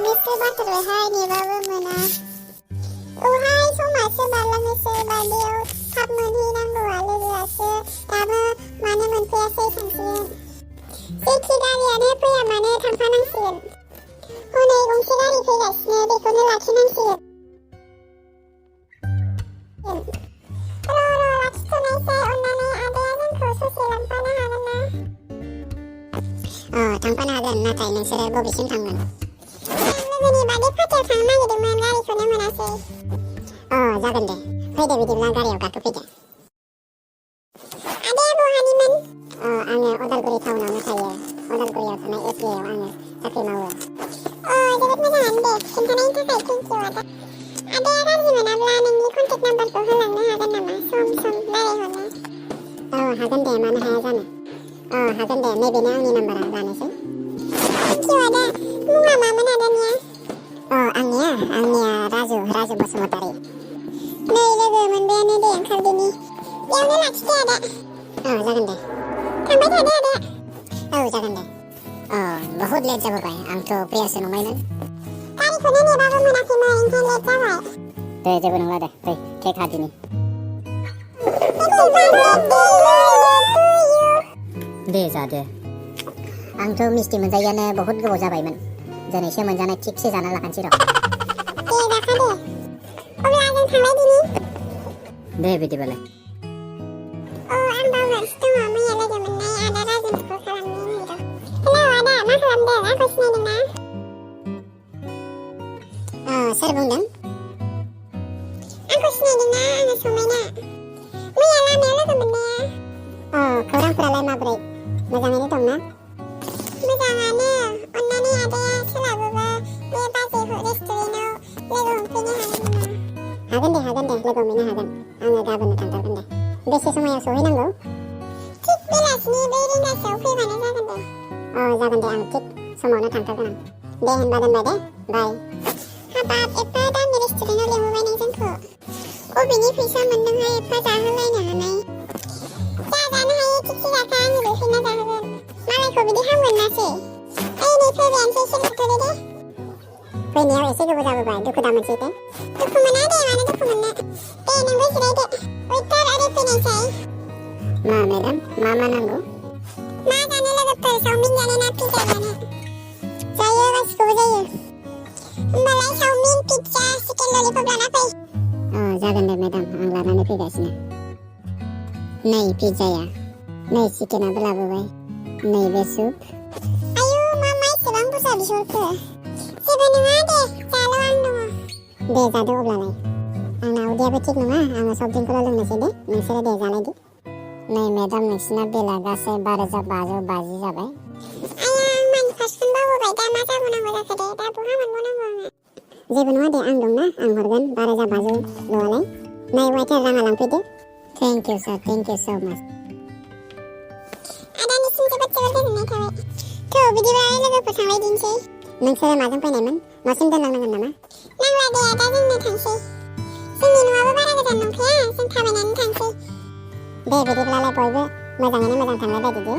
नोंसोर बाथारबायहाय नेबाबो मोना। औहाय समासो बारलांनोसै बार्डेआव थाब मोनहैनांगौआ लोगोआसो दाबो मानो मोनफैयासै सानसिगोन। जेखि गारियानो फैया मानो थांफानांसिगोन। हनै गंसे गारि फैगासिनो बेखौनो लाखिनांसिगोन। र' लाखिथ'नायसै अन्नानै आदाया जोंखौ ससे लांफानो हागोन ना? थांफानो हागोन नाथाय नोंसोरो बबेसिम थांगोन? लोगोनि बार्डे पार्टियाव थांनो नागिरदोंमोन गारिखौनो मोनासै। जागोन दे फैदो बिदिब्ला गारियाव गाखोफैदो। आदाया बहानिमोन? आङो अदालगुरि टाउनावनो थायो। अदालगुरियाव थानाय SBI आव आङो साख्रि मावो। जोबोद मोजाङानो दे खिन्थानायनि थाखाय थेंकिउ आदा। आदाया गाज्रि मोनाब्ला नोंनि कन्टेक्ट नाम्बारखौ होलांनो हागोन नामा सम रायलायहरनो? हागोन दे मानो हाया जानो। हागोन दे नैबेनो आंनि नाम्बारा लानोसै। थेंकिउ आदा। मुङा मामोन आदानिया? आंनिया राजु बसुमतारी। नै लोगो मोनबायानो दे ओंखारदिनि। बेयावनो लाखिदो आदा। जागोन दे। थांबाय थादो आदा। जागोन दे। बहुद लेट जाबोबाय आंथ' फैयासै नङामोन। गारिखौनो नेबाबो मोनाखैमोन ओंखायनो लेट जाबाय। दे जेबो नंला दे फै केक हादिनि। दे जादो। आंथ' मिस्टि मोनजायैयानो बहुद गोबाव जाबायमोन। दिनैसो मोनजानाय थिगसे जाना लाखानोसै र'। दे जाखा दे। अब्ला जों थांलायदिनि। दे बिदिबालाय। आं बावनानैसो दङ मैया लोगो मोननाय आदा राजुनो कल खालामनो नेदों। हेलौ आदा मा खालामदों? आंखौ सिनायदोंना? सोर बुंदों? आंखौ सिनायदोंना? आङो समायना। मैया लामायाव लोगो मोननाया। खौरांफोरालाय माब्रै? मोजाङैनो दंना? मोजाङानो। अन्नानै आदाया सोलाबोबा बे बाजै रेस्टुरेन्टआव लोगो हमफैनो हागोन नामा? हागोन दे लोगो हमहैनो हागोन। आङो गाबोननो थांथारगोन दे। बेसे समायाव सहैनांगौ? थिग बेलासिनि 4 रिंगासोआव फैबानो जागोन दे। जागोन दे आं थिग समावनो थांथारगोन आं। दे होनबा दोनबाय दे बाय। हाबाब एफा दामि रेस्टुरेन्टआव लेंहरबाय नों जोंखौ। अबेनि फैसा मोनदोंहाय एफा जाहोलायनो हानाय? जा जानो हायो थिगसे जाखा आङो बेवहायना जाहोगोन। मालायखौ बिदि हामगोन नासै। नै फैबायानोसै एसे थाथ'दो दे। फैनायाव एसे गोबाव जाबोबाय दुखु दा मोनसै दे। दुखु मोना दे मानो दुखु मोननो। दे नोंबो जिरायदो। वेटार आरो फैनायसाय। मा मेडाम मा नांगौ? मा जानो लोगोफोर चावमिन जानो ना पिज्जा जानो? जायो गासिखौबो जायो। होमबालाय चावमिन पिज्जा चिकेन ललिपप लाना फै। जागोन दे मेडाम आं लानानै फैगासिनो। नै पिज्जाया। नै चिकेनाबो लाबोबाय। नैबे सुप। आयु मा एसेबां बुरजा बिहरखो? जेबो नङा दे जाल' आं दङ। दे जादो अब्लालाय। आंना उदैयाबो थिग नङा आङो सफ्ट ड्रिंकखौल' लोंनोसै दे नोंसोरो दे जानायदो। नै मेडाम नोंसिना बिला गासै 12,550 जाबाय। आया आं मानि फार्स्टखौनो बावबोबाय दा मा जाबावनांगौ जाखो दे दा बहा मोनबावनांगौ आङो? जेबो नङा दे आं दंना आं हरगोन 12,550ल'आलाय। नै वेटार राङा लांफैदो। Thank you sir thank you so' much. आदानिसिम जोबोद गोजोननाय थाबाय। थ' बिदिबालाय लोगोफोर थांलायदिनोसै। नोंसोरो माजों फैनायमोन? न'सिम दोनलांनांगोन नामा? नांला दे आदा जोंनो थांसै। जोंनि न'आबो बारा गोजान नंखाया जों थाबायनानै थांसै। दे बिदिब्लालाय बयबो मोजाङैनो मोजां थांलाय बायदि दे।